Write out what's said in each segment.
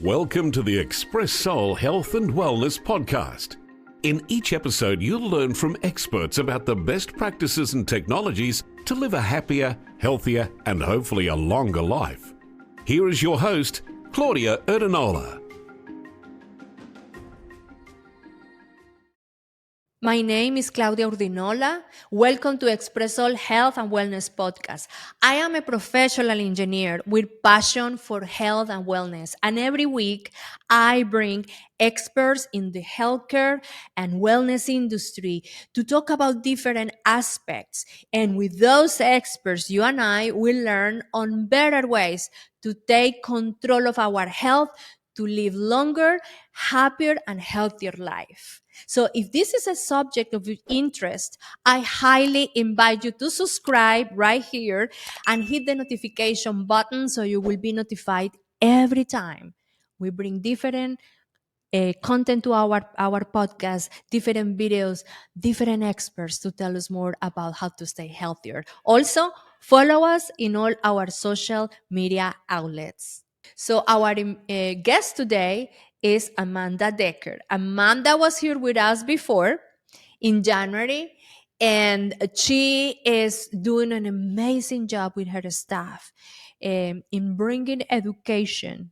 Welcome to the Expressoul Health and Wellness podcast. In each episode, you'll learn from experts about the best practices and technologies to live a happier, healthier, and hopefully a longer life. Here is your host, Claudia Erdenola. My name is Claudia Erdenola. Welcome to Expressoul Health and Wellness podcast. I am a professional engineer with passion for health and wellness. And every week, I bring experts in the healthcare and wellness industry to talk about different aspects. And with those experts, you and I will learn on better ways to take control of our health, to live longer, happier, and healthier life. So if this is a subject of your interest, I highly invite you to subscribe right here and hit the notification button so you will be notified every time we bring different content to our podcast, different videos, different experts to tell us more about how to stay healthier. Also, follow us in all our social media outlets. So our guest today is Amanda Decker. Amanda was here with us before in January, and she is doing an amazing job with her staff in bringing education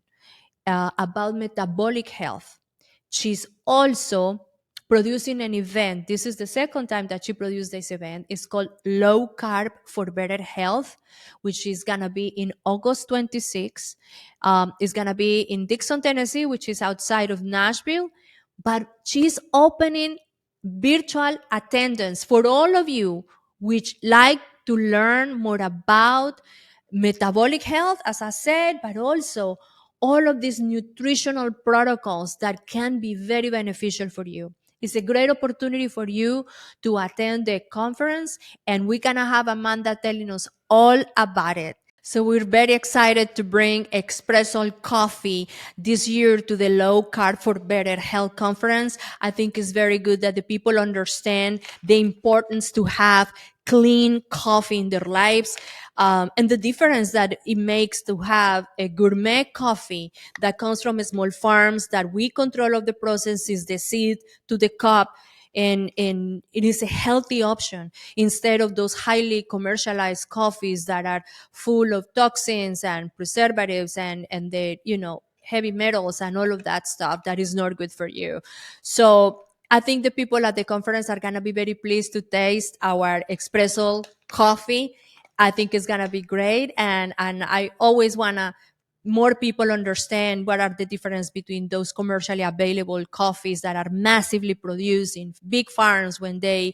about metabolic health. She's also producing an event. This is the second time that she produced this event. It's called Low Carb for Better Health, which is going to be in August 26th. It's going to be in Dixon, Tennessee, which is outside of Nashville. But she's opening virtual attendance for all of you which like to learn more about metabolic health, as I said, but also all of these nutritional protocols that can be very beneficial for you. It's a great opportunity for you to attend the conference, and we're going to have Amanda telling us all about it. So we're very excited to bring Expressoul Coffee this year to the Low Carb for Better Health Conference. I think it's very good that the people understand the importance to have clean coffee in their lives, and the difference that it makes to have a gourmet coffee that comes from small farms, that we control of the process is the seed to the cup. And it is a healthy option instead of those highly commercialized coffees that are full of toxins and preservatives and the, heavy metals and all of that stuff that is not good for you. So I think the people at the conference are going to be very pleased to taste our Expressoul coffee. I think it's going to be great. And I always want to more people understand what are the difference between those commercially available coffees that are massively produced in big farms when they,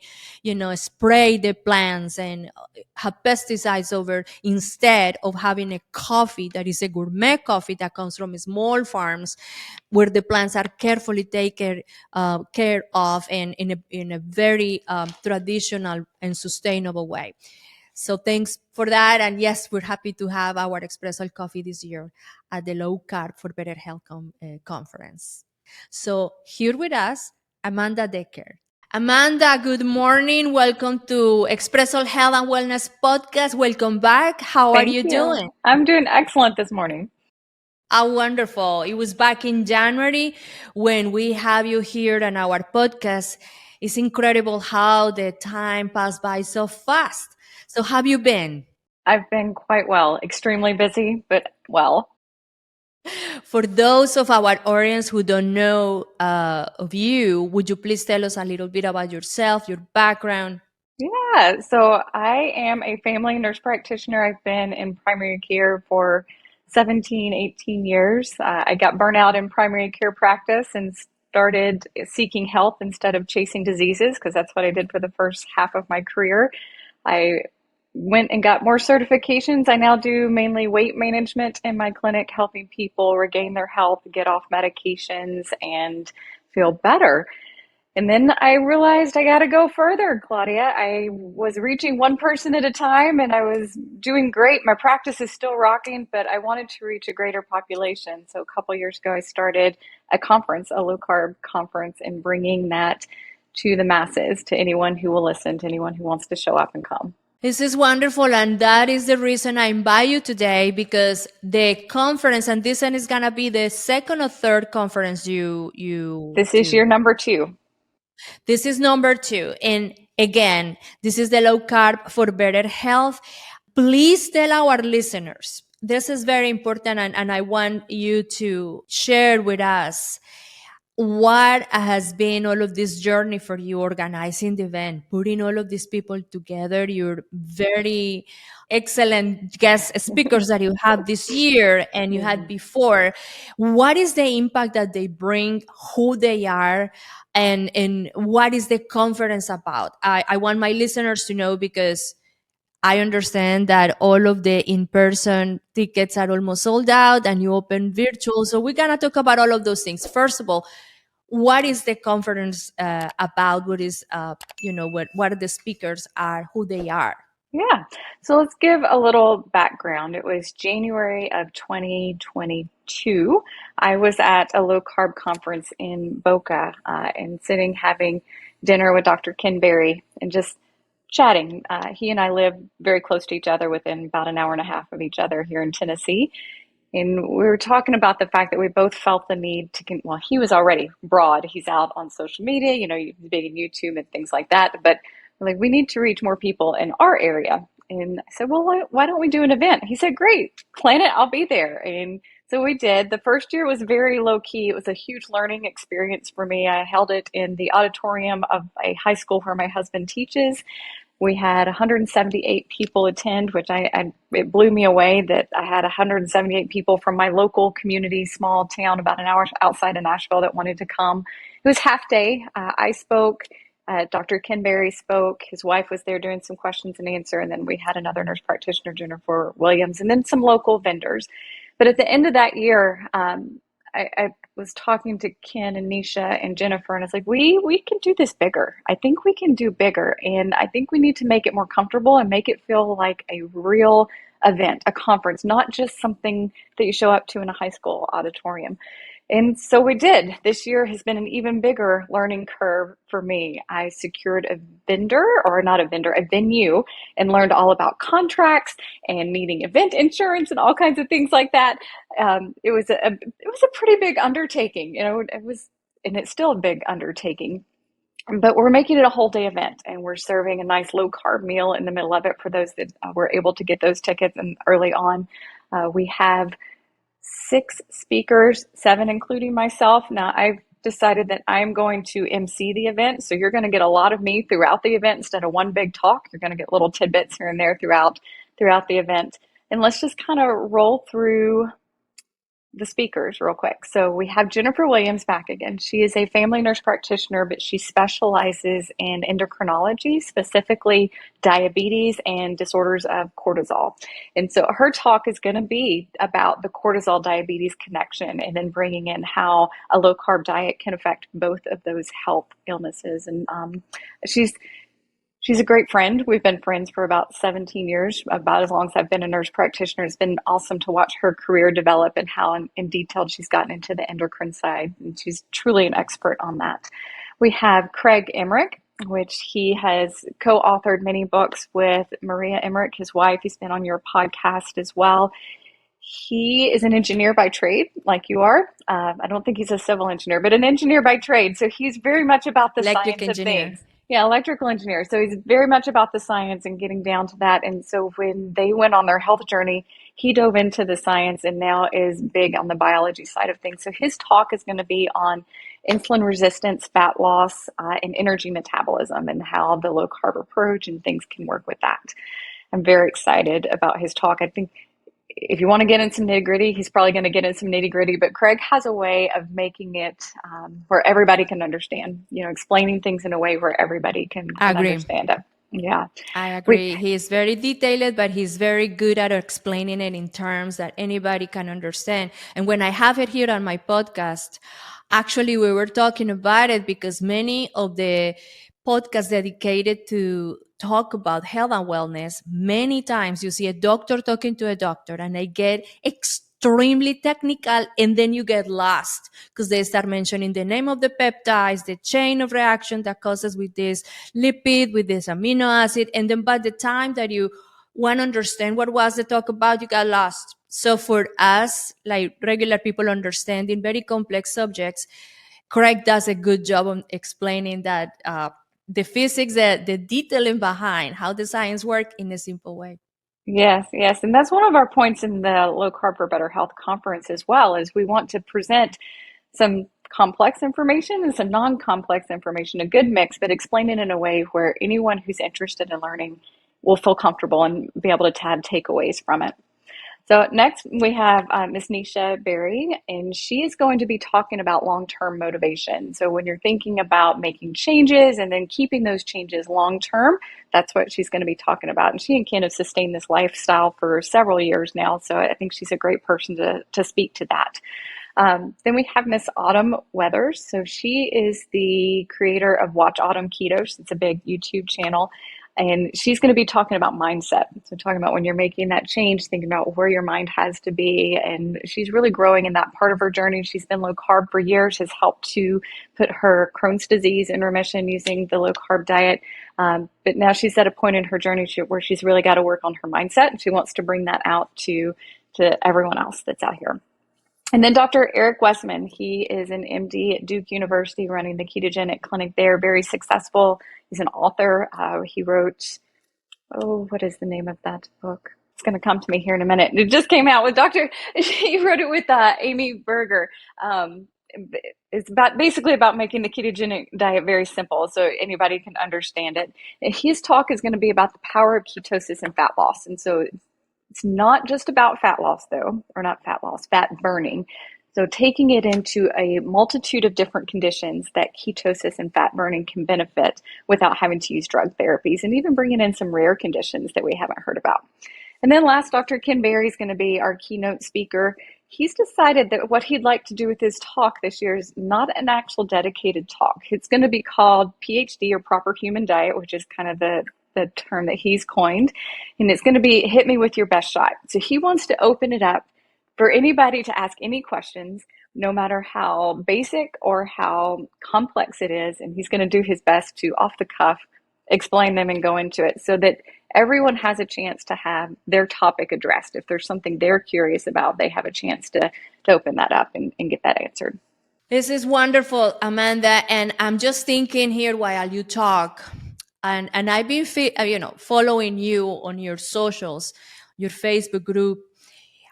spray the plants and have pesticides over, instead of having a coffee that is a gourmet coffee that comes from small farms where the plants are carefully taken care of and in a very traditional and sustainable way. So thanks for that. And yes, we're happy to have our Expressoul Coffee this year at the Low Carb for Better Health Conference. So here with us, Amanda Decker. Amanda, good morning. Welcome to Expressoul Health and Wellness podcast. Welcome back. How are you doing? I'm doing excellent this morning. Oh, wonderful. It was back in January when we have you here on our podcast. It's incredible how the time passed by so fast. So how have you been? I've been quite well, extremely busy, but well. For those of our audience who don't know of you, would you please tell us a little bit about yourself, your background? Yeah, so I am a family nurse practitioner. I've been in primary care for 17, 18 years. I got burnout in primary care practice and started seeking health instead of chasing diseases, because that's what I did for the first half of my career. I went and got more certifications. I now do mainly weight management in my clinic, helping people regain their health, get off medications, and feel better. And then I realized I got to go further, Claudia. I was reaching one person at a time and I was doing great. My practice is still rocking, but I wanted to reach a greater population. So a couple years ago, I started a conference, a low carb conference, and bringing that to the masses, to anyone who will listen, to anyone who wants to show up and come. This is wonderful, and that is the reason I invite you today, because the conference, and this one is gonna be the second or third conference you This is do. your number 2. This is number 2, and again, this is the Low Carb for Better Health. Please tell our listeners. This is very important, and I want you to share with us what has been all of this journey for you, organizing the event, putting all of these people together, your very excellent guest speakers that you have this year and you had before. What is the impact that they bring, who they are, and what is the conference about? I want my listeners to know, because I understand that all of the in-person tickets are almost sold out and you open virtual. So we're going to talk about all of those things. First of all, what is the conference about? What is, what the speakers are, who they are? Yeah. So let's give a little background. It was January of 2022. I was at a low carb conference in Boca and sitting having dinner with Dr. Ken Berry and just chatting. He and I live very close to each other, within about an hour and a half of each other here in Tennessee. And we were talking about the fact that we both felt the need to, well, he was already broad. He's out on social media, he's big in YouTube and things like that. But we're like, we need to reach more people in our area. And I said, well, why don't we do an event? He said, great, plan it, I'll be there. And so we did. The first year was very low key. It was a huge learning experience for me. I held it in the auditorium of a high school where my husband teaches. We had 178 people attend, which it blew me away that I had 178 people from my local community, small town about an hour outside of Nashville, that wanted to come. It was half day. I spoke. Dr. Ken Berry spoke. His wife was there doing some questions and answer. And then we had another nurse practitioner, Jennifer Williams, and then some local vendors. But at the end of that year, I was talking to Ken and Nisha and Jennifer, and I was like, we can do this bigger. I think we can do bigger, and I think we need to make it more comfortable and make it feel like a real event, a conference, not just something that you show up to in a high school auditorium. And so we did. This year has been an even bigger learning curve for me. I secured a venue, and learned all about contracts and needing event insurance and all kinds of things like that. It was a pretty big undertaking, and it's still a big undertaking. But we're making it a whole day event, and we're serving a nice low carb meal in the middle of it for those that were able to get those tickets and early on. We have 6 speakers, 7 including myself. Now, I've decided that I'm going to MC the event, so you're going to get a lot of me throughout the event instead of one big talk. You're going to get little tidbits here and there throughout the event. And let's just kind of roll through the speakers real quick. So we have Jennifer Williams back again. She is a family nurse practitioner, but she specializes in endocrinology, specifically diabetes and disorders of cortisol. And so her talk is going to be about the cortisol diabetes connection, and then bringing in how a low carb diet can affect both of those health illnesses. And She's a great friend. We've been friends for about 17 years, about as long as I've been a nurse practitioner. It's been awesome to watch her career develop and how in detail she's gotten into the endocrine side. And she's truly an expert on that. We have Craig Emmerich, which he has co-authored many books with Maria Emmerich, his wife. He's been on your podcast as well. He is an engineer by trade, like you are. I don't think he's a civil engineer, but an engineer by trade. So he's very much about the science of things. Yeah, electrical engineer. So he's very much about the science and getting down to that. And so when they went on their health journey, he dove into the science and now is big on the biology side of things. So his talk is going to be on insulin resistance, fat loss, and energy metabolism, and how the low carb approach and things can work with that. I'm very excited about his talk. I think if you want to get in some nitty gritty, he's probably going to get in some nitty gritty, but Craig has a way of making it where everybody can understand, explaining things in a way where everybody can understand it. Yeah. I agree. He is very detailed, but he's very good at explaining it in terms that anybody can understand. And when I have it here on my podcast, actually we were talking about it because many of the podcasts dedicated to talk about health and wellness, many times you see a doctor talking to a doctor and they get extremely technical, and then you get lost because they start mentioning the name of the peptides, the chain of reaction that causes with this lipid, with this amino acid, and then by the time that you want to understand what was the talk about, you got lost. So for us, like regular people understanding very complex subjects, Craig does a good job on explaining that the physics, the detailing behind how the science works in a simple way. Yes, yes. And that's one of our points in the Low Carb for Better Health conference as well, is we want to present some complex information and some non-complex information, a good mix, but explain it in a way where anyone who's interested in learning will feel comfortable and be able to have takeaways from it. So next we have Miss Nisha Berry, and she is going to be talking about long-term motivation. So when you're thinking about making changes and then keeping those changes long-term, that's what she's going to be talking about. And she and Ken have sustained this lifestyle for several years now, so I think she's a great person to speak to that. Then we have Miss Autumn Weathers. So she is the creator of Watch Autumn Keto. It's a big YouTube channel. And she's going to be talking about mindset. So talking about when you're making that change, thinking about where your mind has to be. And she's really growing in that part of her journey. She's been low carb for years, has helped to put her Crohn's disease in remission using the low carb diet. But now she's at a point in her journey where she's really got to work on her mindset. And she wants to bring that out to everyone else that's out here. And then Dr. Eric Westman, he is an MD at Duke University running the ketogenic clinic there, very successful. He's an author. He wrote, what is the name of that book? It's going to come to me here in a minute. It just came out with he wrote it with Amy Berger. It's basically about making the ketogenic diet very simple so anybody can understand it. His talk is going to be about the power of ketosis and fat loss. And so it's not just about fat loss, though, or not fat loss, fat burning. So taking it into a multitude of different conditions that ketosis and fat burning can benefit without having to use drug therapies, and even bringing in some rare conditions that we haven't heard about. And then last, Dr. Ken Berry is going to be our keynote speaker. He's decided that what he'd like to do with his talk this year is not an actual dedicated talk. It's going to be called PHD, or Proper Human Diet, which is kind of the term that he's coined, and it's going to be hit me with your best shot. So he wants to open it up for anybody to ask any questions, no matter how basic or how complex it is, and he's going to do his best to, off the cuff, explain them and go into it so that everyone has a chance to have their topic addressed. If there's something they're curious about, they have a chance to open that up and get that answered. This is wonderful, Amanda, and I'm just thinking here while you talk. And I've been following you on your socials, your Facebook group.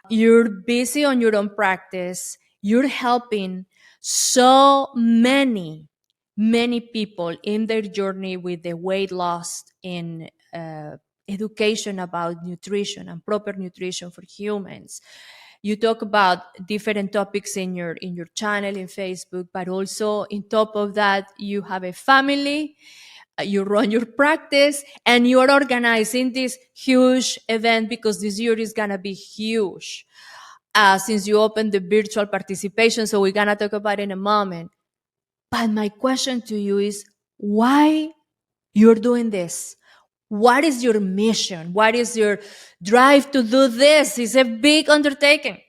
You're busy on your own practice. You're helping so many people in their journey with the weight loss and education about nutrition and proper nutrition for humans. You talk about different topics in your channel in Facebook, but also on top of that, you have a family. You run your practice, and you're organizing this huge event because this year is going to be huge since you opened the virtual participation. So we're going to talk about it in a moment. But my question to you is, why you're doing this? What is your mission? What is your drive to do this? It's a big undertaking.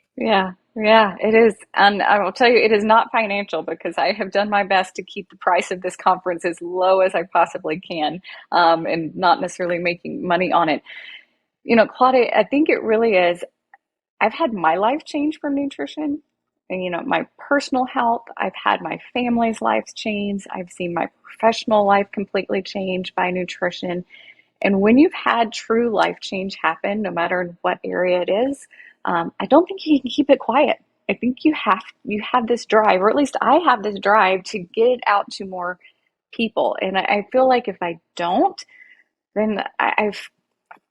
Yeah, it is. And I will tell you, it is not financial, because I have done my best to keep the price of this conference as low as I possibly can, and not necessarily making money on it. Claudia, I think it really is. I've had my life change from nutrition, and, my personal health. I've had my family's lives change. I've seen my professional life completely change by nutrition. And when you've had true life change happen, no matter in what area it is, I don't think you can keep it quiet. I think you have this drive, or at least I have this drive, to get it out to more people. And I feel like if I don't, then I've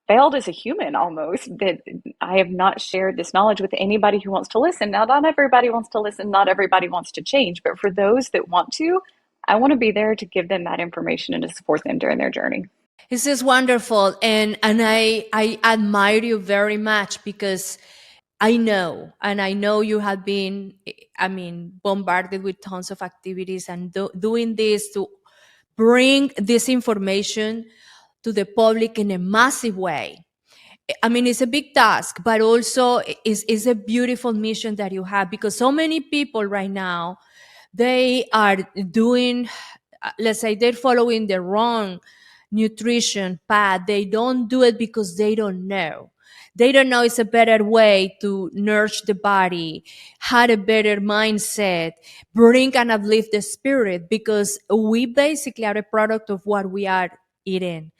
failed as a human almost, that I have not shared this knowledge with anybody who wants to listen. Now, not everybody wants to listen, not everybody wants to change, but for those that want to, I want to be there to give them that information and to support them during their journey. This is wonderful. And I admire you very much, because I know you have been, bombarded with tons of activities, and doing this to bring this information to the public in a massive way. I mean, it's a big task, but also is a beautiful mission that you have, because so many people right now, they are doing, let's say they're following the wrong nutrition path. They don't do it because they don't know. They don't know it's a better way to nourish the body, had a better mindset, bring and uplift the spirit, because we basically are a product of what we are eating.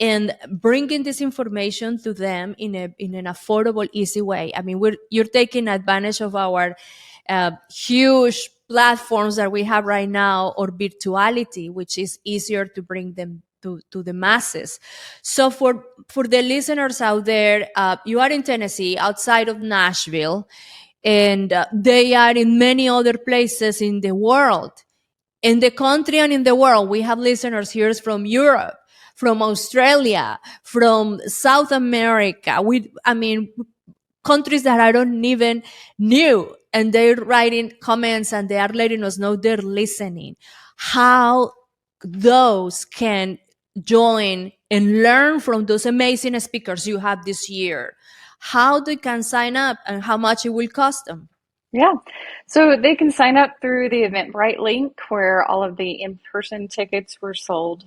And bringing this information to them in an affordable, easy way. I mean, you're taking advantage of our huge platforms that we have right now, or virtuality, which is easier to bring them to the masses. So for the listeners out there, you are in Tennessee, outside of Nashville, and they are in many other places in the world. In the country and in the world, we have listeners here from Europe, from Australia, from South America. I mean, countries that I don't even knew, and they're writing comments and they are letting us know they're listening. How those can join and learn from those amazing speakers you have this year. How they can sign up and how much it will cost them. Yeah, so they can sign up through the Eventbrite link where all of the in-person tickets were sold.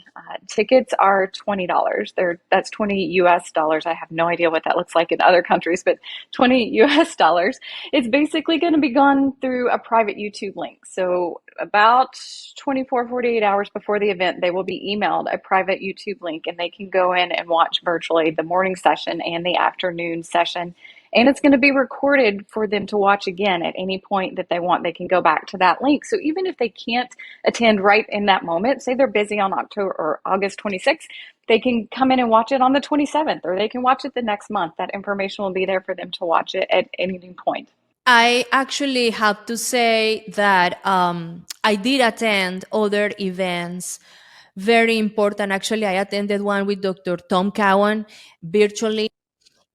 Tickets are $20. That's 20 US dollars. I have no idea what that looks like in other countries, but 20 US dollars. It's basically going to be gone through a private YouTube link. So about 24, 48 hours before the event, they will be emailed a private YouTube link, and they can go in and watch virtually the morning session and the afternoon session. And it's going to be recorded for them to watch again at any point that they want. They can go back to that link. So even if they can't attend right in that moment, say they're busy on October or August 26th, they can come in and watch it on the 27th, or they can watch it the next month. That information will be there for them to watch it at any point. I actually have to say that I did attend other events, very important. Actually, I attended one with Dr. Tom Cowan virtually.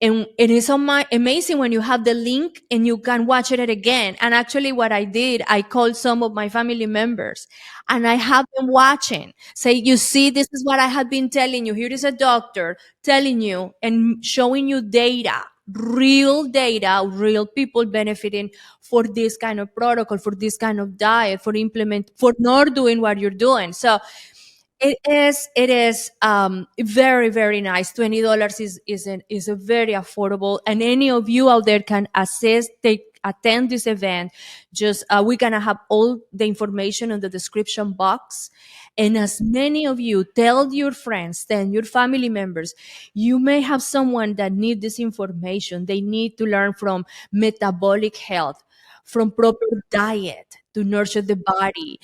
And it is amazing when you have the link and you can watch it again. And actually what I did, I called some of my family members and I have them watching. Say, you see, this is what I have been telling you. Here is a doctor telling you and showing you data, real people benefiting for this kind of protocol, for this kind of diet, for not doing what you're doing. So it is very, very nice. $20 is a very affordable, and any of you out there can attend this event. Just we're gonna have all the information in the description box, and as many of you tell your friends, tell your family members, you may have someone that need this information. They need to learn from metabolic health, from proper diet to nurture the body.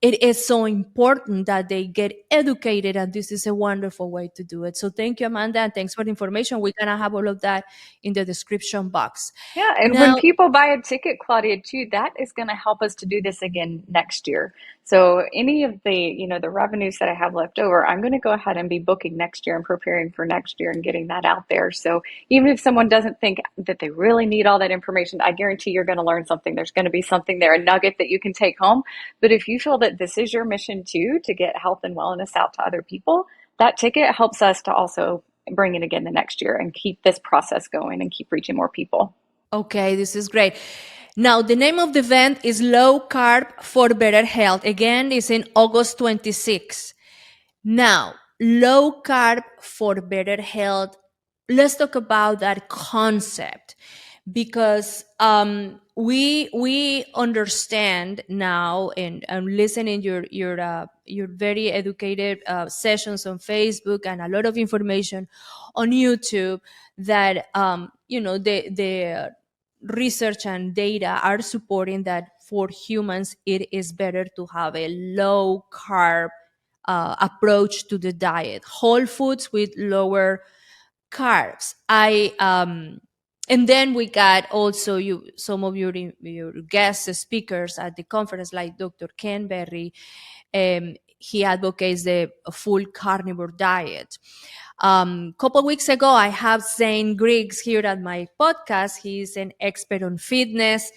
It is so important that they get educated, and this is a wonderful way to do it. So thank you, Amanda, and thanks for the information. We're going to have all of that in the description box. Yeah, and when people buy a ticket, Claudia, too, that is going to help us to do this again next year. So any of the revenues that I have left over, I'm going to go ahead and be booking next year and preparing for next year and getting that out there. So even if someone doesn't think that they really need all that information, I guarantee you're going to learn something. There's going to be something there, a nugget that you can take home. But if you feel that this is your mission too, to get health and wellness out to other people, that ticket helps us to also bring it again the next year and keep this process going and keep reaching more people. Okay, this is great. Now, the name of the event is Low Carb for Better Health. Again, it's in August 26. Now, low carb for better health. Let's talk about that concept, because we understand now, and listening your very educated sessions on Facebook and a lot of information on YouTube, that the research and data are supporting that for humans it is better to have a low carb approach to the diet, whole foods with lower carbs. And then we got also some of your guest speakers at the conference, like Dr. Ken Berry. He advocates the full carnivore diet. Couple weeks ago, I have Zane Griggs here at my podcast. He's an expert on fitness,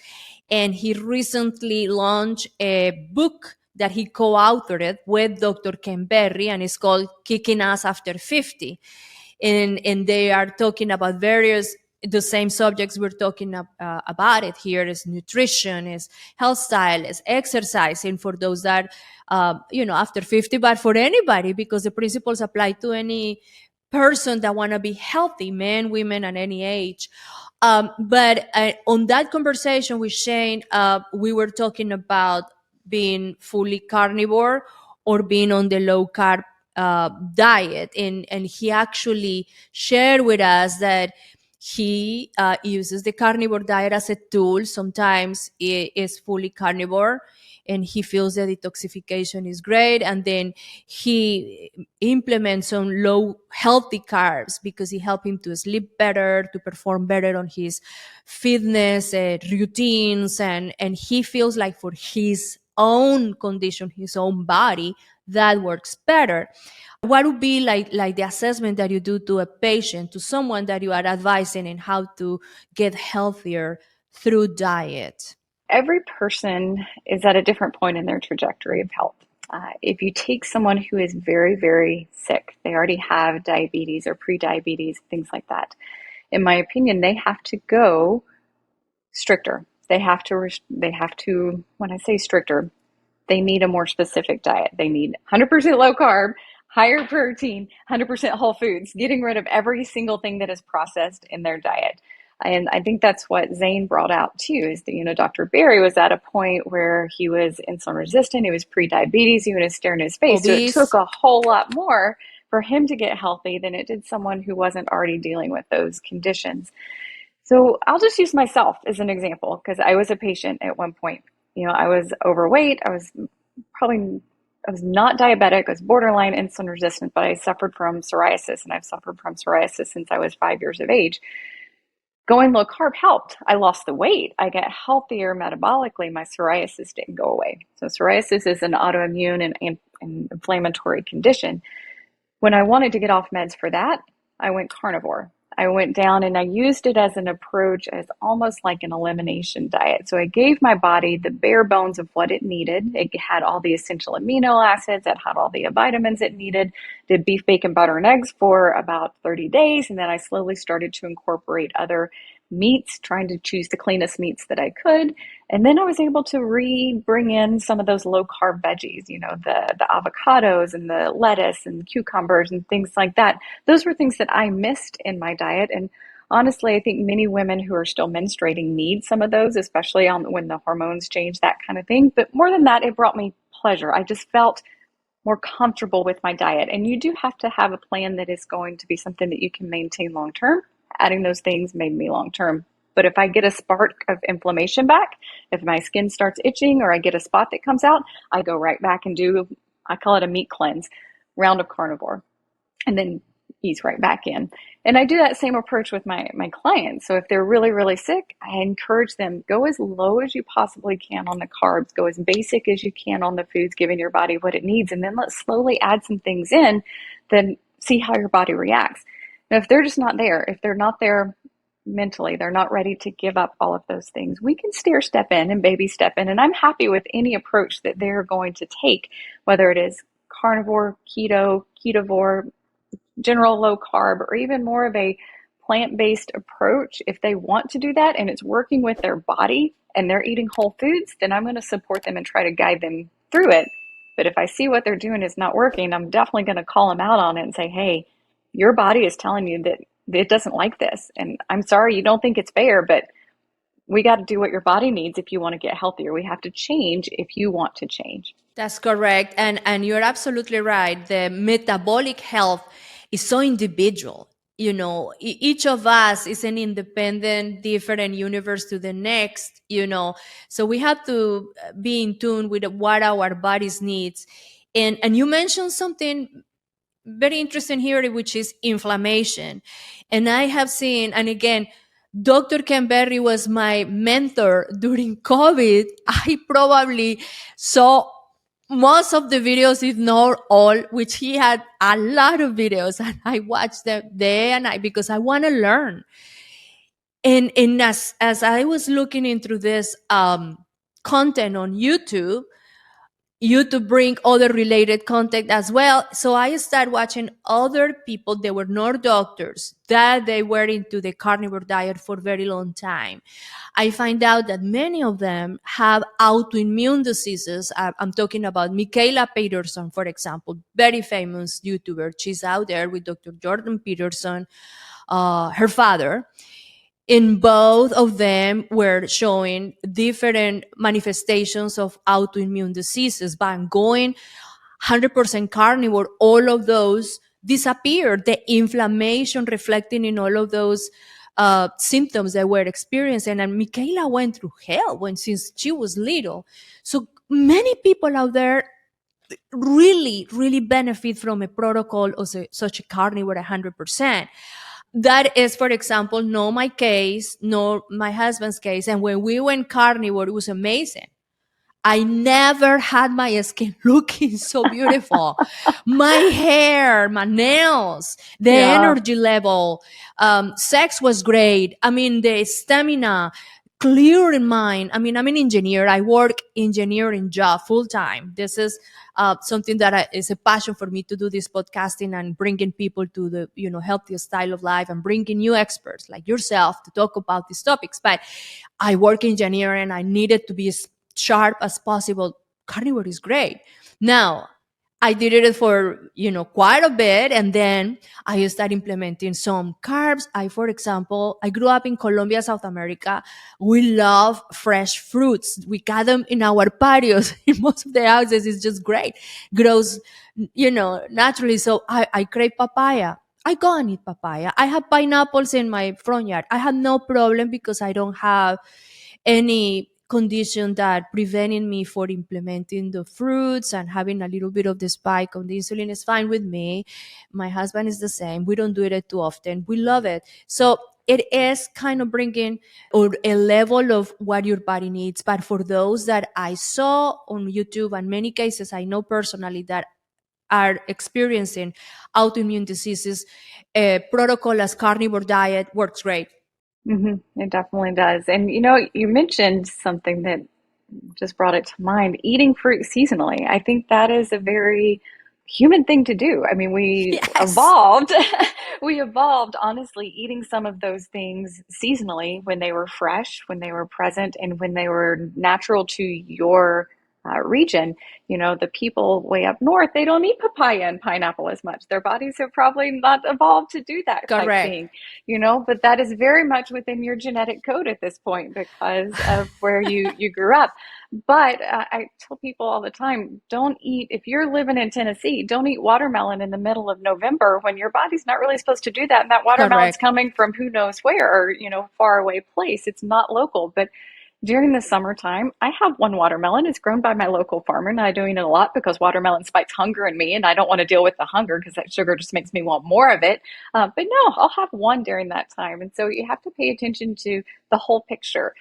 and he recently launched a book that he co-authored with Dr. Ken Berry, and it's called Kicking Ass After 50. and they are talking about the same subjects we're talking about it here is nutrition, is health style, is exercising for those that, after 50, but for anybody, because the principles apply to any person that want to be healthy, men, women, at any age. But on that conversation with Shane, we were talking about being fully carnivore or being on the low carb diet. And he actually shared with us that he uses the carnivore diet as a tool. Sometimes it is fully carnivore and he feels the detoxification is great. And then he implements some low healthy carbs because it helps him to sleep better, to perform better on his fitness routines. And he feels like for his own condition, his own body, that works better. What would be like the assessment that you do to a patient, to someone that you are advising in how to get healthier through diet? Every person is at a different point in their trajectory of health. If you take someone who is very, very sick, they already have diabetes or pre-diabetes, things like that. In my opinion, they have to go stricter. They have to, when I say stricter, they need a more specific diet. They need 100% low carb, higher protein, 100% whole foods, getting rid of every single thing that is processed in their diet. And I think that's what Zane brought out too, is that, Dr. Berry was at a point where he was insulin resistant, he was pre-diabetes, he was staring in his face. Obese. So it took a whole lot more for him to get healthy than it did someone who wasn't already dealing with those conditions. So I'll just use myself as an example because I was a patient at one point. I was overweight. I was not diabetic. I was borderline insulin resistant, but I suffered from psoriasis, and I've suffered from psoriasis since I was 5 years of age. Going low carb helped. I lost the weight. I got healthier metabolically. My psoriasis didn't go away. So psoriasis is an autoimmune and inflammatory condition. When I wanted to get off meds for that, I went carnivore. I went down and I used it as an approach, as almost like an elimination diet. So I gave my body the bare bones of what it needed. It had all the essential amino acids, it had all the vitamins it needed. Did beef, bacon, butter, and eggs for about 30 days. And then I slowly started to incorporate other meats, trying to choose the cleanest meats that I could. And then I was able to bring in some of those low carb veggies, the avocados and the lettuce and cucumbers and things like that. Those were things that I missed in my diet. And honestly, I think many women who are still menstruating need some of those, especially when the hormones change, that kind of thing. But more than that, it brought me pleasure. I just felt more comfortable with my diet. And you do have to have a plan that is going to be something that you can maintain long term. Adding those things made me long term. But if I get a spark of inflammation back, if my skin starts itching or I get a spot that comes out, I go right back and I call it a meat cleanse, round of carnivore, and then ease right back in. And I do that same approach with my clients. So if they're really, really sick, I encourage them, go as low as you possibly can on the carbs, go as basic as you can on the foods, giving your body what it needs, and then let's slowly add some things in, then see how your body reacts. Now, if they're just not there, if they're not there mentally, they're not ready to give up all of those things, we can stair step in and baby step in. And I'm happy with any approach that they're going to take, whether it is carnivore, keto, ketovore, general low carb, or even more of a plant-based approach. If they want to do that and it's working with their body and they're eating whole foods, then I'm going to support them and try to guide them through it. But if I see what they're doing is not working, I'm definitely going to call them out on it and say, hey, your body is telling you that it doesn't like this. And I'm sorry you don't think it's fair, but we got to do what your body needs if you want to get healthier. We have to change if you want to change. That's correct. And you're absolutely right. The metabolic health is so individual. Each of us is an independent, different universe to the next, so we have to be in tune with what our bodies needs. And you mentioned something very interesting here, which is inflammation. And I have seen, and again, Dr. Ken Berry was my mentor during COVID. I probably saw most of the videos, if not all, which he had a lot of videos, and I watched them day and night because I want to learn. And as I was looking into this content on YouTube, YouTube bring other related content as well. So I started watching other people that were not doctors, that they were into the carnivore diet for a very long time. I find out that many of them have autoimmune diseases. I'm talking about Michaela Peterson, for example, very famous YouTuber. She's out there with Dr. Jordan Peterson, her father. In both of them were showing different manifestations of autoimmune diseases. By going 100% carnivore, all of those disappeared. The inflammation reflecting in all of those symptoms that were experiencing. And Michaela went through hell since she was little. So many people out there really, really benefit from a protocol of such a carnivore 100%. That is, for example, not my case, nor my husband's case. And when we went carnivore, it was amazing. I never had my skin looking so beautiful. My hair, my nails, the energy level, sex was great. I mean, the stamina, clear in mind. I mean, I'm an engineer. I work engineering job full time. This is something that is a passion for me to do this podcasting and bringing people to the healthiest style of life and bringing new experts like yourself to talk about these topics. But I work engineering. I needed to be as sharp as possible. Carnivore is great. Now, I did it for, quite a bit. And then I started implementing some carbs. For example, I grew up in Colombia, South America. We love fresh fruits. We got them in our patios. In most of the houses, it's just great. Grows, naturally. So I crave papaya. I go and eat papaya. I have pineapples in my front yard. I have no problem because I don't have any condition that preventing me for implementing the fruits and having a little bit of the spike on the insulin is fine with me. My husband is the same. We don't do it too often. We love it. So it is kind of bringing or a level of what your body needs. But for those that I saw on YouTube, and many cases I know personally that are experiencing autoimmune diseases, a protocol as carnivore diet works great. It definitely does. And you mentioned something that just brought it to mind, eating fruit seasonally. I think that is a very human thing to do. I mean, we evolved, we evolved honestly eating some of those things seasonally when they were fresh, when they were present, and when they were natural to your region. The people way up north, they don't eat papaya and pineapple as much. Their bodies have probably not evolved to do that type thing, but that is very much within your genetic code at this point because of where you grew up. But I tell people all the time, don't eat, if you're living in Tennessee, don't eat watermelon in the middle of November when your body's not really supposed to do that. And that watermelon's coming from who knows where, or, far away place. It's not local. But during the summertime, I have one watermelon. It's grown by my local farmer, and I'm doing it a lot because watermelon spikes hunger in me, and I don't want to deal with the hunger because that sugar just makes me want more of it. But no, I'll have one during that time. And so you have to pay attention to the whole picture.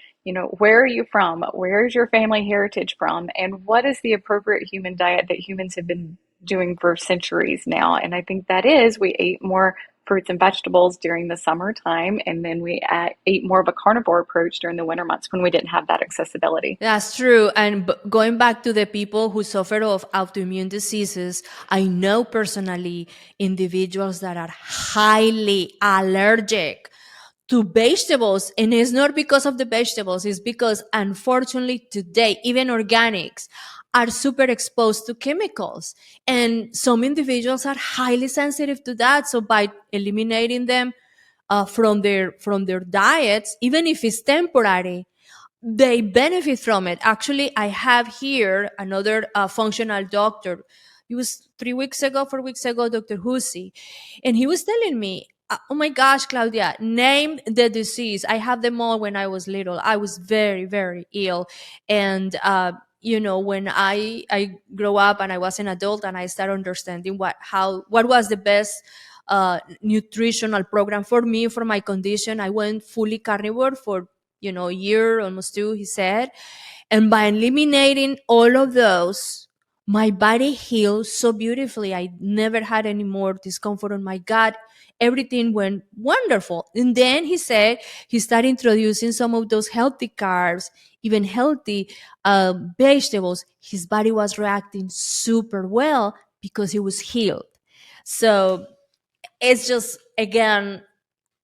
Where are you from? Where is your family heritage from? And what is the appropriate human diet that humans have been doing for centuries now? And I think that is, we ate more fruits and vegetables during the summertime, and then we ate more of a carnivore approach during the winter months when we didn't have that accessibility. That's true. And going back to the people who suffer of autoimmune diseases, I know personally individuals that are highly allergic to vegetables, and it's not because of the vegetables, it's because unfortunately today even organics are super exposed to chemicals, and some individuals are highly sensitive to that. So by eliminating them from their diets, even if it's temporary, they benefit from it. Actually, I have here another functional doctor. It was 4 weeks ago, Dr. Hussey, and he was telling me, oh my gosh, Claudia, name the disease. I had them all when I was little. I was very, very ill. And, when I grew up and I was an adult and I started understanding what was the best nutritional program for me, for my condition, I went fully carnivore for, a year, almost two, he said. And by eliminating all of those, my body healed so beautifully. I never had any more discomfort on my gut. Everything went wonderful. And then he said he started introducing some of those healthy carbs, even healthy vegetables. His body was reacting super well because he was healed. So it's just, again,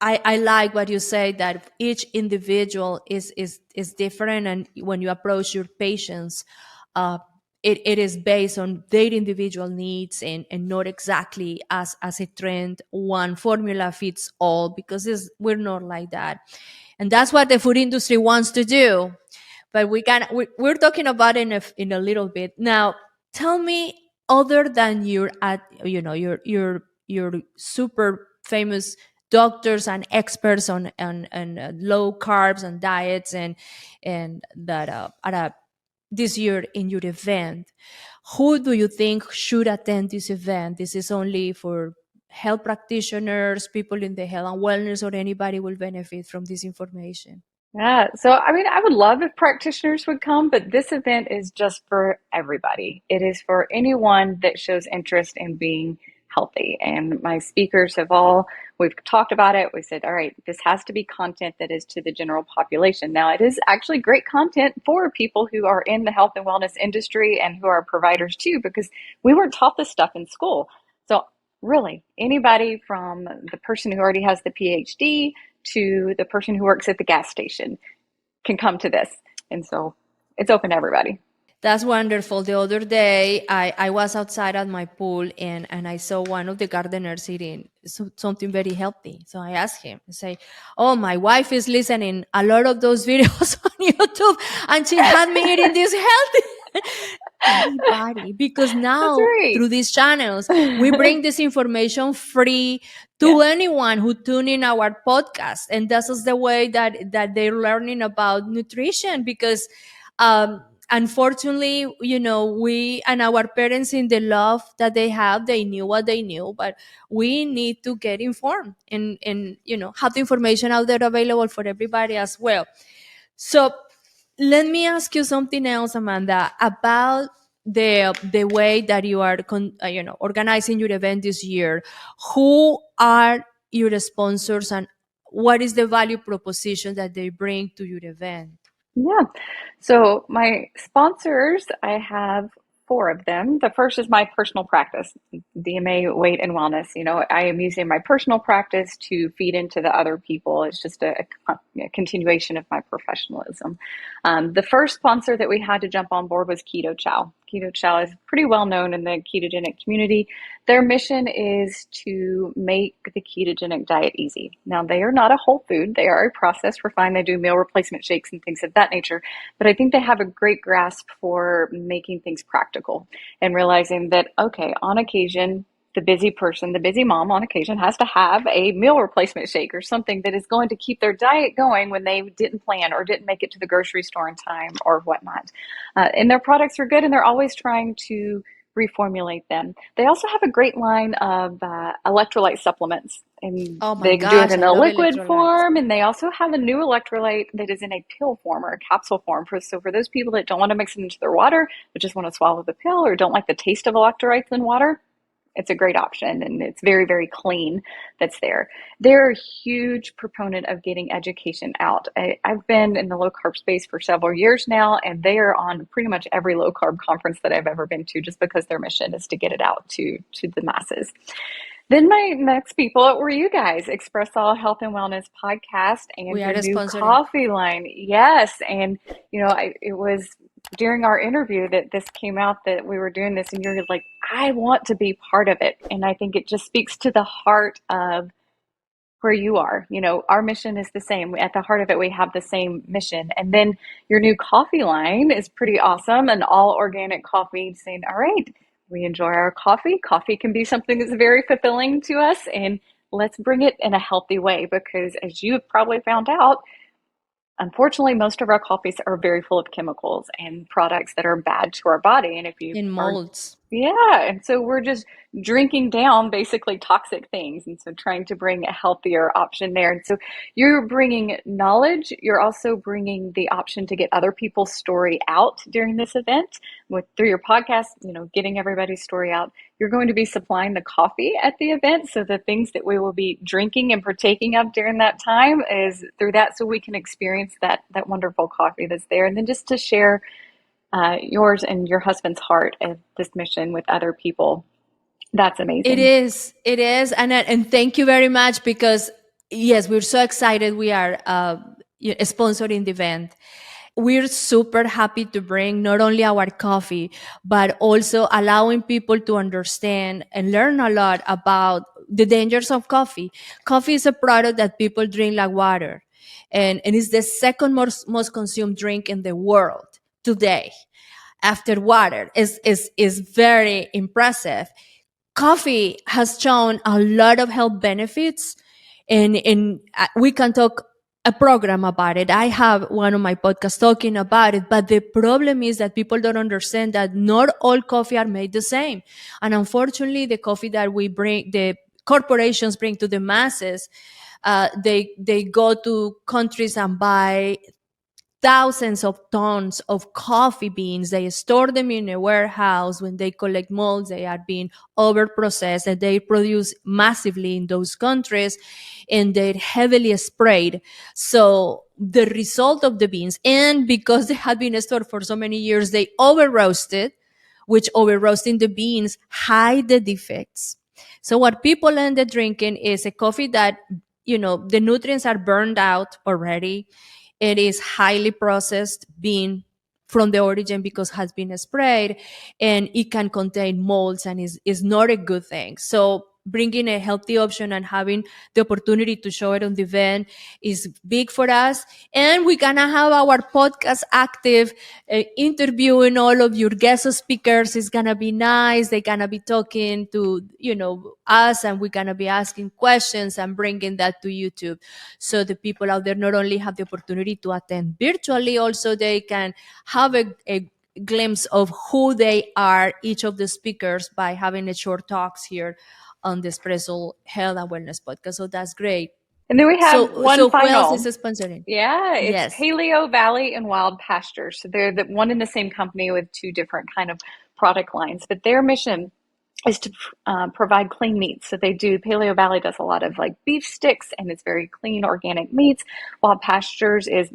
I like what you say, that each individual is different, and when you approach your patients, uh, it is based on their individual needs, and not exactly as a trend, one formula fits all, because we're not like that, and that's what the food industry wants to do. But we're talking about it in a little bit now. Tell me, other than your super famous doctors and experts on low carbs and diets, and that this year in your event, who do you think should attend this event? This is only for health practitioners, people in the health and wellness, or anybody will benefit from this information? Yeah, so I mean, I would love if practitioners would come, but this event is just for everybody. It is for anyone that shows interest in being healthy. And my speakers we've talked about it. We said, all right, this has to be content that is to the general population. Now, it is actually great content for people who are in the health and wellness industry and who are providers too, because we weren't taught this stuff in school. So really, anybody from the person who already has the PhD to the person who works at the gas station can come to this. And so it's open to everybody. That's wonderful. The other day, I was outside at my pool, and I saw one of the gardeners eating something very healthy. So I asked him, I say, oh, my wife is listening a lot of those videos on YouTube, and she had me eating this healthy. Anybody, because That's now right. through these channels, we bring this information free to Yes. anyone who tune in our podcast. And this is the way that they're learning about nutrition, because unfortunately, we and our parents, in the love that they have, they knew what they knew, but we need to get informed, and have the information out there available for everybody as well. So let me ask you something else, Amanda, about the way that you are organizing your event this year. Who are your sponsors, and what is the value proposition that they bring to your event? Yeah. So my sponsors, I have four of them. The first is my personal practice, DMA Weight and Wellness. I am using my personal practice to feed into the other people. It's just a continuation of my professionalism. The first sponsor that we had to jump on board was Keto Chow. Keto Chow is pretty well known in the ketogenic community. Their mission is to make the ketogenic diet easy. Now, they are not a whole food. They are a processed, refined. They do meal replacement shakes and things of that nature. But I think they have a great grasp for making things practical and realizing that, okay, on occasion, the busy person, the busy mom on occasion has to have a meal replacement shake or something that is going to keep their diet going when they didn't plan or didn't make it to the grocery store in time or whatnot. And their products are good, and they're always trying to reformulate them. They also have a great line of electrolyte supplements, and Oh my they do it gosh, in I a love liquid electrolytes. form, and they also have a new electrolyte that is in a pill form or a capsule form. So for those people that don't want to mix it into their water, but just want to swallow the pill or don't like the taste of electrolytes in water, it's a great option, and it's very, very clean that's there. They're a huge proponent of getting education out. I've been in the low carb space for several years now, and they are on pretty much every low carb conference that I've ever been to, just because their mission is to get it out to the masses. Then my next people were you guys, Expressoul Health and Wellness podcast and We your are new sponsoring. coffee line. Yes. And, it was during our interview that this came out that we were doing this, and you're like, I want to be part of it. And I think it just speaks to the heart of where you are. Our mission is the same. At the heart of it, we have the same mission. And then your new coffee line is pretty awesome, an all organic coffee, saying, all right, we enjoy our coffee. Coffee can be something that's very fulfilling to us, and let's bring it in a healthy way, because as you have probably found out, unfortunately, most of our coffees are very full of chemicals and products that are bad to our body. And if you In are molds. Yeah, and so we're just drinking down basically toxic things, and so trying to bring a healthier option there. And so you're bringing knowledge, you're also bringing the option to get other people's story out during this event with through your podcast, getting everybody's story out. You're going to be supplying the coffee at the event, so the things that we will be drinking and partaking of during that time is through that, so we can experience that wonderful coffee that's there, and then just to share yours and your husband's heart of this mission with other people. That's It amazing. is. It is. And thank you very much because, yes, we're so excited. We are sponsoring the event. We're super happy to bring not only our coffee, but also allowing people to understand and learn a lot about the dangers of coffee. Coffee is a product that people drink like water, and it's the second most consumed drink in the world today after water. Is very impressive. Coffee has shown a lot of health benefits, and we can talk a program about it. I have one of my podcasts talking about it, but the problem is that people don't understand that not all coffee are made the same. And unfortunately, the coffee that we bring, the corporations bring to the masses, they go to countries and buy thousands of tons of coffee beans. They store them in a warehouse. When they collect molds, they are being over processed, and they produce massively in those countries, and they're heavily sprayed. So the result of the beans, and because they had been stored for so many years, they over roasted, which over roasting the beans hide the defects. So what people end up drinking is a coffee that, the nutrients are burned out already. It is highly processed bean from the origin because has been sprayed, and it can contain molds, and is not a good thing. So bringing a healthy option and having the opportunity to show it on the event is big for us. And we're gonna have our podcast active, interviewing all of your guest speakers. It's gonna be nice. They're gonna be talking to us, and we're gonna be asking questions and bringing that to YouTube, so the people out there not only have the opportunity to attend virtually, also they can have a glimpse of who they are, each of the speakers, by having a short talks here on the Espresso Health and Wellness podcast. So that's great. And then we have one So who else is final. sponsoring? Yeah, it's Yes. Paleo Valley and Wild Pasture. So they're the one in the same company with two different kind of product lines, but their mission is to provide clean meats. So they do, Paleo Valley does a lot of like beef sticks, and it's very clean organic meats. Wild Pastures is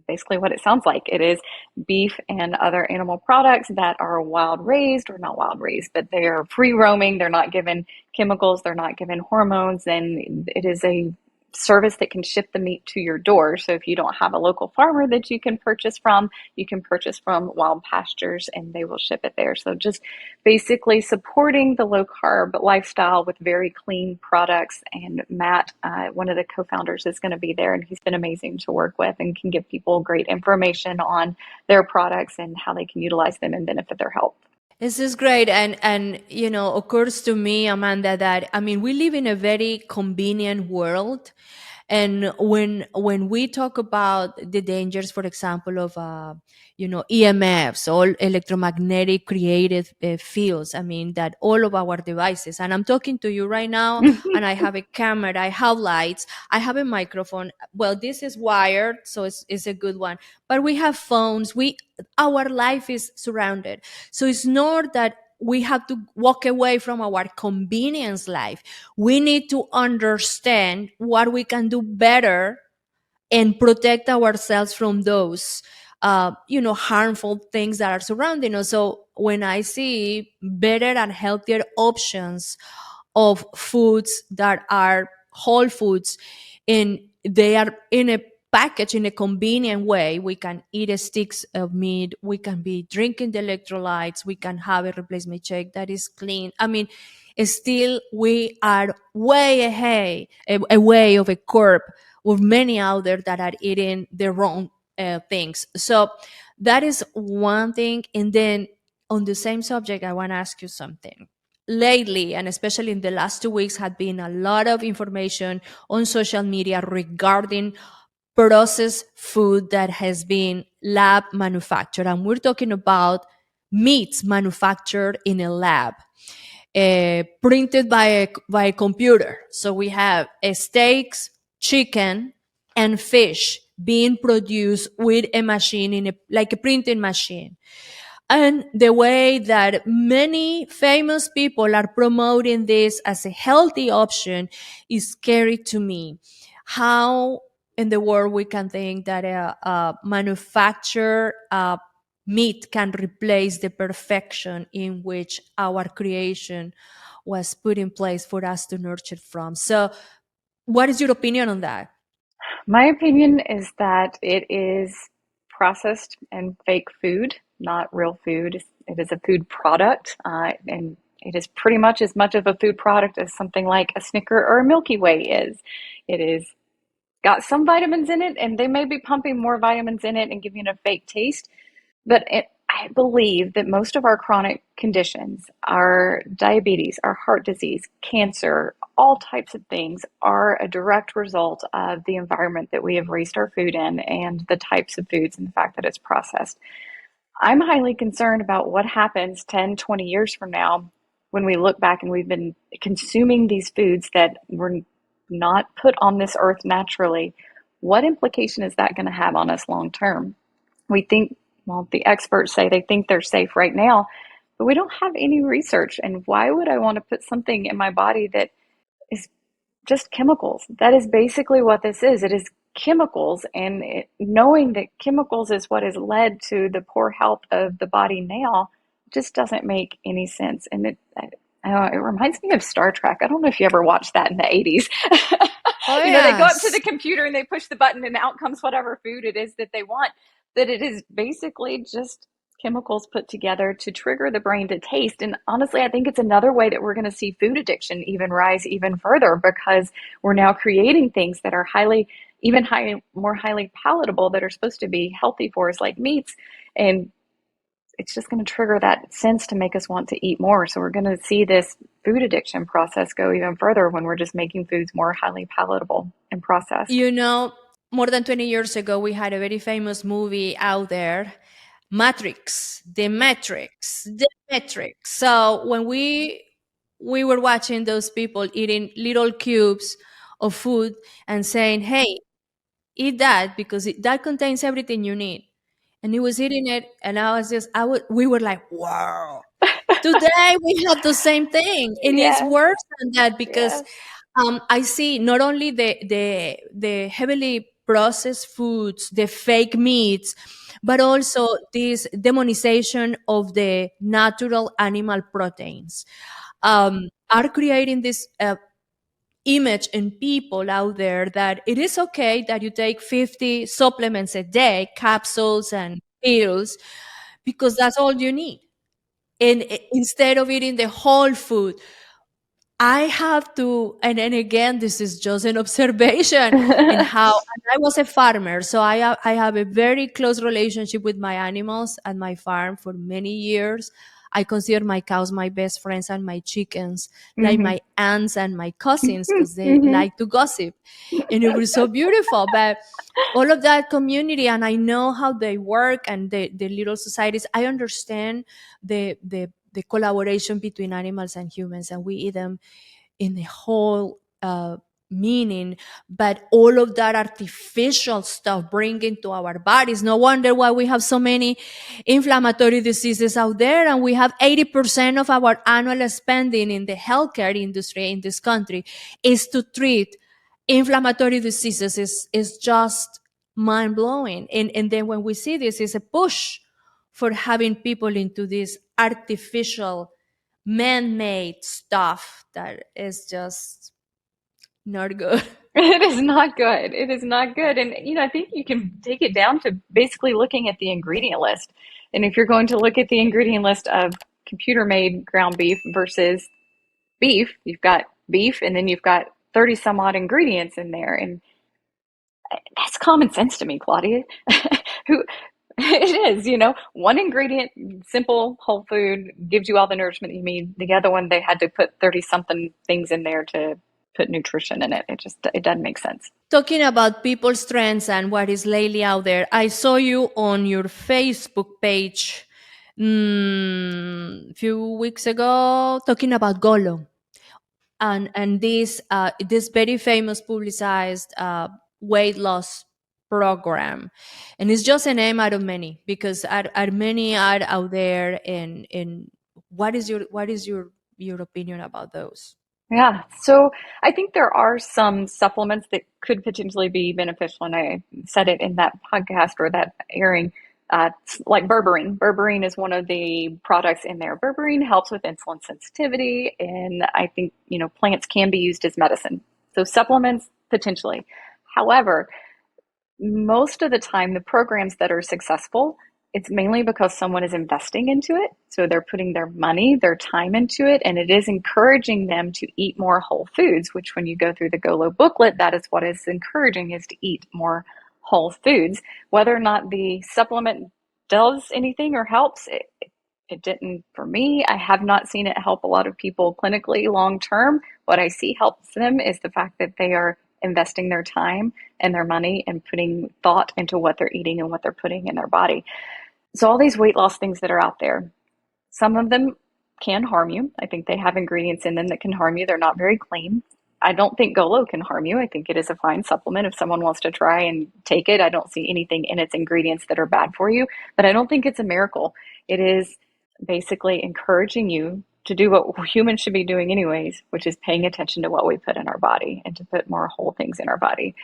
basically what it sounds like. It is beef and other animal products that are wild raised, or not wild raised, but they are free roaming. They're not given chemicals, they're not given hormones, and it is a service that can ship the meat to your door. So if you don't have a local farmer that you can purchase from, you can purchase from Wild Pastures, and they will ship it there. So just basically supporting the low carb lifestyle with very clean products. And Matt, one of the co-founders, is going to be there, and he's been amazing to work with and can give people great information on their products and how they can utilize them and benefit their health. This is great. And occurs to me, Amanda, that we live in a very convenient world. And when we talk about the dangers, for example, of EMFs, all electromagnetic created fields, that all of our devices, and I'm talking to you right now, and I have a camera, I have lights, I have a microphone. Well, this is wired, so it's a good one. But we have phones. Our life is surrounded. So it's not that we have to walk away from our convenience life. We need to understand what we can do better and protect ourselves from those harmful things that are surrounding us. So when I see better and healthier options of foods that are whole foods, and they are in a package in a convenient way, we can eat a sticks of meat, we can be drinking the electrolytes, we can have a replacement shake that is clean. Still we are way ahead, away of a curb with many out there that are eating the wrong things. So that is one thing. And then on the same subject, I want to ask you something. Lately, and especially in the last 2 weeks, had been a lot of information on social media regarding processed food that has been lab manufactured. And we're talking about meats manufactured in a lab, printed by a computer. So we have steaks, chicken, and fish being produced with a machine like a printing machine. And the way that many famous people are promoting this as a healthy option is scary to me. How in the world we can think that a manufactured meat can replace the perfection in which our creation was put in place for us to nurture from. So, what is your opinion on that? My opinion is that it is processed and fake food, not real food. It is a food product, and it is pretty much as much of a food product as something like a Snicker or a Milky Way is. It is got some vitamins in it, and they may be pumping more vitamins in it and giving it a fake taste. But I believe that most of our chronic conditions, our diabetes, our heart disease, cancer, all types of things are a direct result of the environment that we have raised our food in and the types of foods and the fact that it's processed. I'm highly concerned about what happens 10, 20 years from now when we look back and we've been consuming these foods that were not put on this earth naturally. What implication is that going to have on us long term? We think, well, the experts say they think they're safe right now, but we don't have any research. And why would I want to put something in my body that is just chemicals? That is basically what this is. It is chemicals, and knowing that chemicals is what has led to the poor health of the body now just doesn't make any sense. And it reminds me of Star Trek. I don't know if you ever watched that in the 80s. Oh, You know, they go up to yes. the computer and they push the button and out comes whatever food it is that they want. That it is basically just chemicals put together to trigger the brain to taste. And honestly, I think it's another way that we're going to see food addiction even rise even further, because we're now creating things that are more highly palatable, that are supposed to be healthy for us, like meats. And it's just going to trigger that sense to make us want to eat more. So we're going to see this food addiction process go even further when we're just making foods more highly palatable and processed. You know, more than 20 years ago, we had a very famous movie out there, The Matrix. So when we were watching those people eating little cubes of food and saying, "Hey, eat that because that contains everything you need," and he was eating it, and we were like, "Wow." Today we have the same thing, and it's Yes, worse than that because yes. I see not only the heavily processed foods, the fake meats, but also this demonization of the natural animal proteins are creating this image in people out there that it is okay that you take 50 supplements a day, capsules and pills, because that's all you need. And instead of eating the whole food, I have to, and again, this is just an observation in how, and I was a farmer, so I have a very close relationship with my animals at my farm for many years. I consider my cows my best friends and my chickens like Hmm. my aunts and my cousins because they Hmm. like to gossip. And it was so beautiful. But all of that community, and I know how they work and the little societies, I understand the collaboration between animals and humans, and we eat them in the whole meaning. But all of that artificial stuff bring into our bodies. No wonder why we have so many inflammatory diseases out there, and we have 80% of our annual spending in the healthcare industry in this country is to treat inflammatory diseases. Is just mind blowing. And then when we see this, is a push for having people into this artificial man-made stuff that is just not good. It is not good. It is not good. And, you know, I think you can take it down to basically looking at the ingredient list. And if you're going to look at the ingredient list of computer made ground beef versus beef, you've got beef and then you've got 30 some odd ingredients in there. And that's common sense to me, Claudia. Who it is, you know, one ingredient, simple, whole food, gives you all the nourishment you need. The other one, they had to put 30 something things in there to put nutrition in it. It doesn't make sense. Talking about people's trends and what is lately out there, I saw you on your Facebook page few weeks ago, talking about Golo and this very famous publicized weight loss program, and it's just a name out of many, because are many are out there. In what is your opinion about those? Yeah, so I think there are some supplements that could potentially be beneficial, and I said it in that podcast or that airing, like berberine. Berberine is one of the products in there. Berberine helps with insulin sensitivity, and I think, plants can be used as medicine. So supplements, potentially. However, most of the time, the programs that are successful, it's mainly because someone is investing into it. So they're putting their money, their time into it, and it is encouraging them to eat more whole foods, which when you go through the GOLO booklet, that is what is encouraging, is to eat more whole foods. Whether or not the supplement does anything or helps, it didn't for me. I have not seen it help a lot of people clinically long term. What I see helps them is the fact that they are investing their time and their money and putting thought into what they're eating and what they're putting in their body. So all these weight loss things that are out there, some of them can harm you. I think they have ingredients in them that can harm you. They're not very clean. I don't think Golo can harm you. I think it is a fine supplement if someone wants to try and take it. I don't see anything in its ingredients that are bad for you, but I don't think it's a miracle. It is basically encouraging you to do what humans should be doing anyways, which is paying attention to what we put in our body and to put more whole things in our body.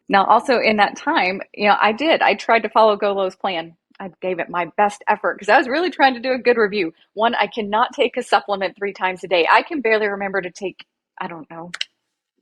Now, also in that time, I tried to follow Golo's plan. I gave it my best effort because I was really trying to do a good review. One, I cannot take a supplement 3 times a day. I can barely remember to take, I don't know,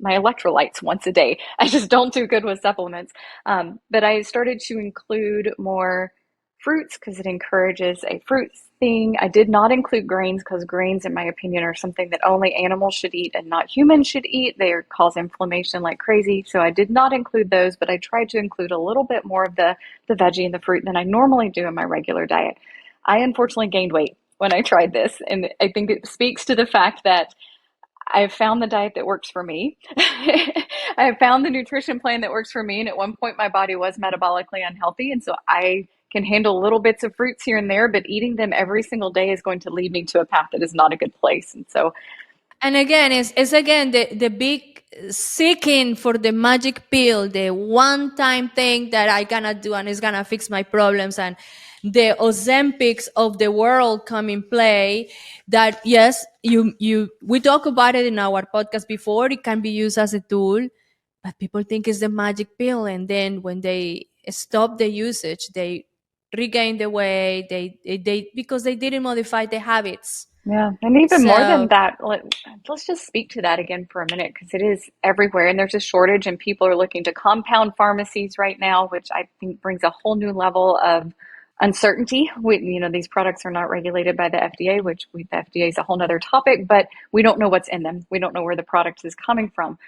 my electrolytes once a day. I just don't do good with supplements. But I started to include more fruits because it encourages a fruits thing. I did not include grains because grains, in my opinion, are something that only animals should eat and not humans should eat. They cause inflammation like crazy. So I did not include those, but I tried to include a little bit more of the veggie and the fruit than I normally do in my regular diet. I unfortunately gained weight when I tried this, and I think it speaks to the fact that I've found the diet that works for me. I have found the nutrition plan that works for me. And at one point, my body was metabolically unhealthy. And so I can handle little bits of fruits here and there, but eating them every single day is going to lead me to a path that is not a good place. And so, And again, it's again the big seeking for the magic pill, the one time thing that I gonna do and it's gonna fix my problems, and the Ozempics of the world come in play. That yes, we talk about it in our podcast before. It can be used as a tool, but people think it's the magic pill, and then when they stop the usage, they regain the weight. They because they didn't modify the habits. yeah. And even more than So that, let's just speak to that again for a minute because it is everywhere and there's a shortage and people are looking to compound pharmacies right now, which I think brings a whole new level of uncertainty. These products are not regulated by the FDA, the FDA is a whole nother topic, but we don't know what's in them. We don't know where the product is coming from.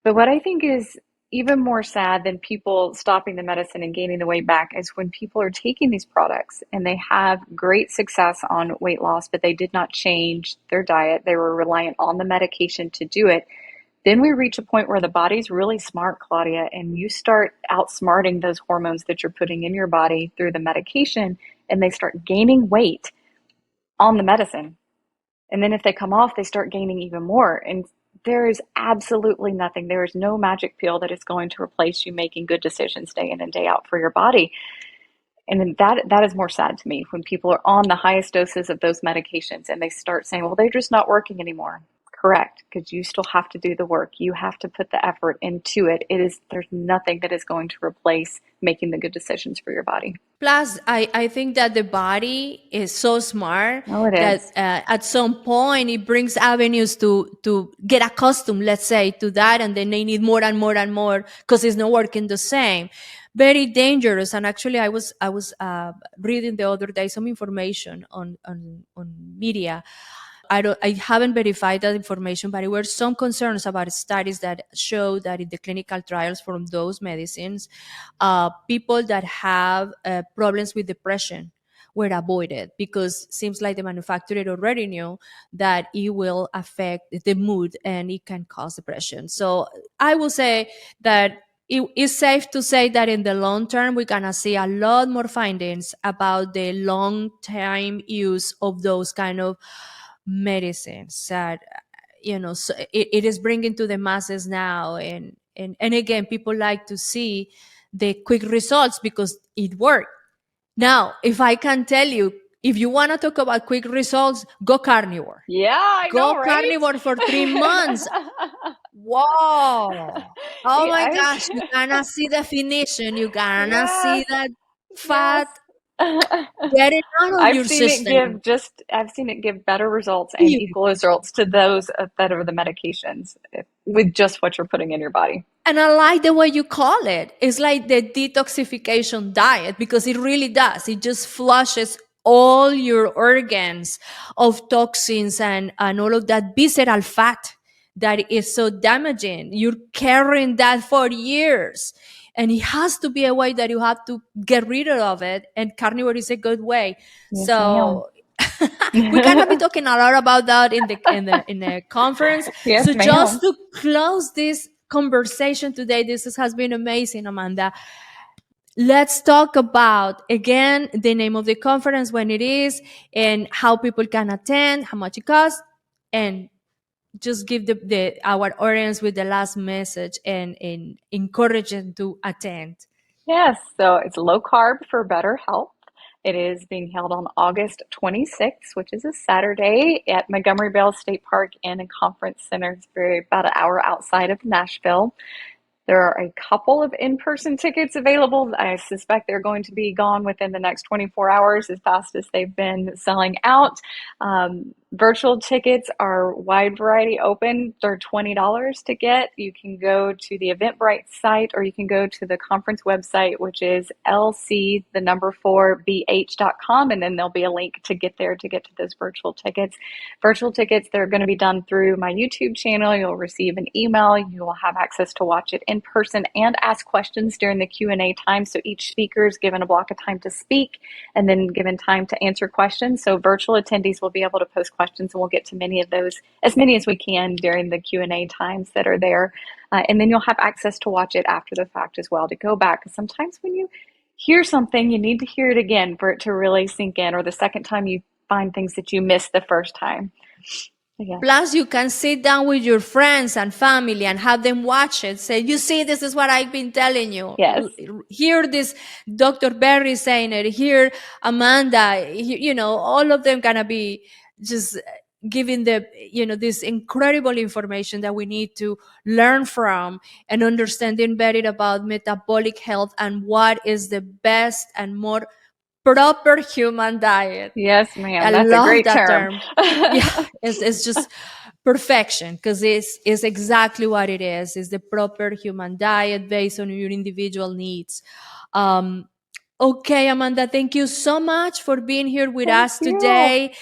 But what I think is even more sad than people stopping the medicine and gaining the weight back is when people are taking these products and they have great success on weight loss, but they did not change their diet. They were reliant on the medication to do it. Then we reach a point where the body's really smart, Claudia, and you start outsmarting those hormones that you're putting in your body through the medication, and they start gaining weight on the medicine. And then if they come off, they start gaining even more. And there is absolutely nothing. There is no magic pill that is going to replace you making good decisions day in and day out for your body. And then that is more sad to me when people are on the highest doses of those medications and they start saying, well, they're just not working anymore. Correct, because you still have to do the work. You have to put the effort into it. There's nothing that is going to replace making the good decisions for your body. plus, I think that the body is so smart Oh, it that is. at some point it brings avenues to get accustomed, let's say, to that, and then they need more and more and more because it's not working the same. Very dangerous. And actually, I was reading the other day some information on media. I haven't verified that information, but there were some concerns about studies that show that in the clinical trials from those medicines, people that have problems with depression were avoided because it seems like the manufacturer already knew that it will affect the mood and it can cause depression. So I will say that it is safe to say that in the long term, we're going to see a lot more findings about the long time use of those kind of medicines that, so it is bringing to the masses now. And again, people like to see the quick results because it worked. Now, if I can tell you, if you want to talk about quick results, go carnivore. Yeah, I know, Go right? carnivore for 3 months. Wow. Oh my gosh, you're gonna see definition. You're gonna see Yes, that yes. fat getting out of your I've seen system. it give better results and You. equal results to those that are the medications with just what you're putting in your body. And I like the way you call it. It's like the detoxification diet because it really does. It just flushes all your organs of toxins and all of that visceral fat that is so damaging. You're carrying that for years. And it has to be a way that you have to get rid of it. And carnivore is a good way. Yes, ma'am. So we're gonna be talking a lot about that in the conference. Yes, So ma'am. just to close this conversation today, has been amazing, Amanda. Let's talk about again the name of the conference, when it is, and how people can attend, how much it costs, and just give our audience with the last message and encourage them to attend. Yes, so it's Low Carb for Better Health. It is being held on August 26th, which is a Saturday at Montgomery Bell State Park in a conference center. It's about an hour outside of Nashville. There are a couple of in-person tickets available. I suspect they're going to be gone within the next 24 hours as fast as they've been selling out. Virtual tickets are wide variety open. They're $20 to get. You can go to the Eventbrite site or you can go to the conference website, which is lc4bh.com, and then there'll be a link to get there to get to those virtual tickets. Virtual tickets, they're going to be done through my YouTube channel. You'll receive an email. You will have access to watch it in person and ask questions during the Q&A time. So each speaker is given a block of time to speak and then given time to answer questions. So virtual attendees will be able to post questions, and we'll get to many of those, as many as we can during the Q&A times that are there. And then you'll have access to watch it after the fact as well, to go back. Because sometimes when you hear something, you need to hear it again for it to really sink in, or the second time you find things that you missed the first time. Yeah. Plus, you can sit down with your friends and family and have them watch it. Say, you see, this is what I've been telling you. Yes. Hear this Dr. Berry saying it. Hear Amanda. All of them gonna be just giving this incredible information that we need to learn from and understanding better about metabolic health and what is the best and more proper human diet. Yes, ma'am. I That's a love great that term. Yeah, it's just perfection, because it's exactly what it is. It's the proper human diet based on your individual needs. Okay, Amanda, thank you so much for being here with Thank us you. today.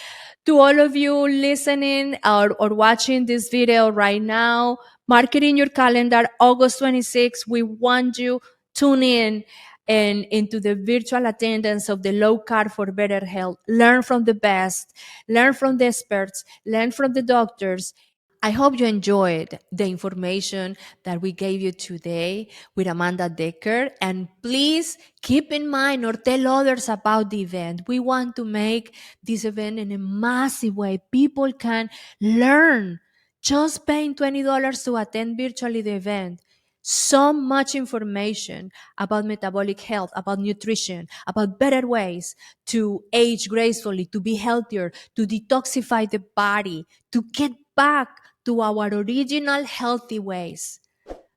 To all of you listening or watching this video right now, mark it in your calendar, August 26th. We want you tune in and into the virtual attendance of the Low Carb for Better Health. Learn from the best, learn from the experts, learn from the doctors. I hope you enjoyed the information that we gave you today with Amanda Decker. And please keep in mind or tell others about the event. We want to make this event in a massive way. People can learn just paying $20 to attend virtually the event. So much information about metabolic health, about nutrition, about better ways to age gracefully, to be healthier, to detoxify the body, to get back to our original healthy ways.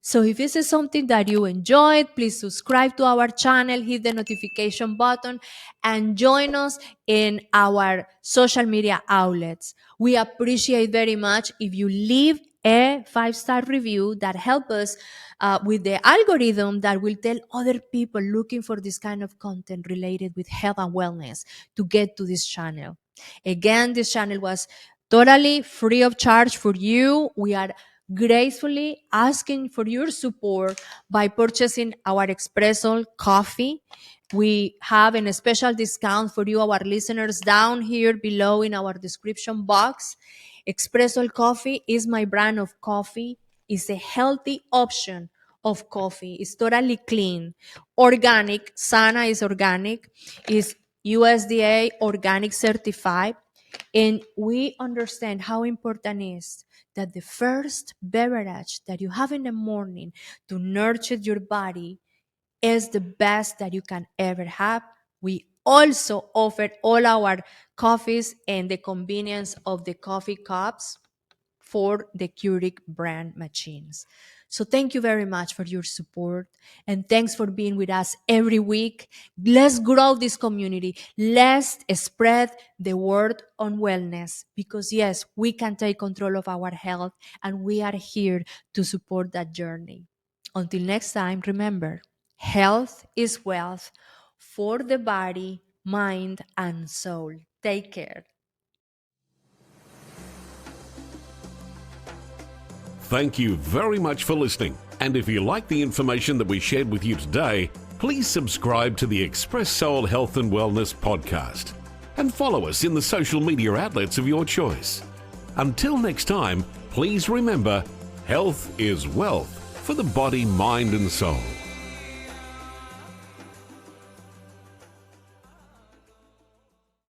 So if this is something that you enjoyed, please subscribe to our channel, hit the notification button, and join us in our social media outlets. We appreciate very much if you leave a 5-star review that helps us with the algorithm that will tell other people looking for this kind of content related with health and wellness to get to this channel. Again, this channel was totally free of charge for you. We are gracefully asking for your support by purchasing our Expressoul Coffee. We have a special discount for you, our listeners, down here below in our description box. Expressoul Coffee is my brand of coffee. It's a healthy option of coffee. It's totally clean, organic. Sana is organic, is USDA organic certified. And we understand how important it is that the first beverage that you have in the morning to nurture your body is the best that you can ever have. We also offer all our coffees and the convenience of the coffee cups for the Keurig brand machines. So thank you very much for your support, and thanks for being with us every week. Let's grow this community. Let's spread the word on wellness, because yes, we can take control of our health, and we are here to support that journey. Until next time, remember, health is wealth for the body, mind, and soul. Take care. Thank you very much for listening. And if you like the information that we shared with you today, please subscribe to the Expressoul Health and Wellness podcast and follow us in the social media outlets of your choice. Until next time, please remember, health is wealth for the body, mind, and soul.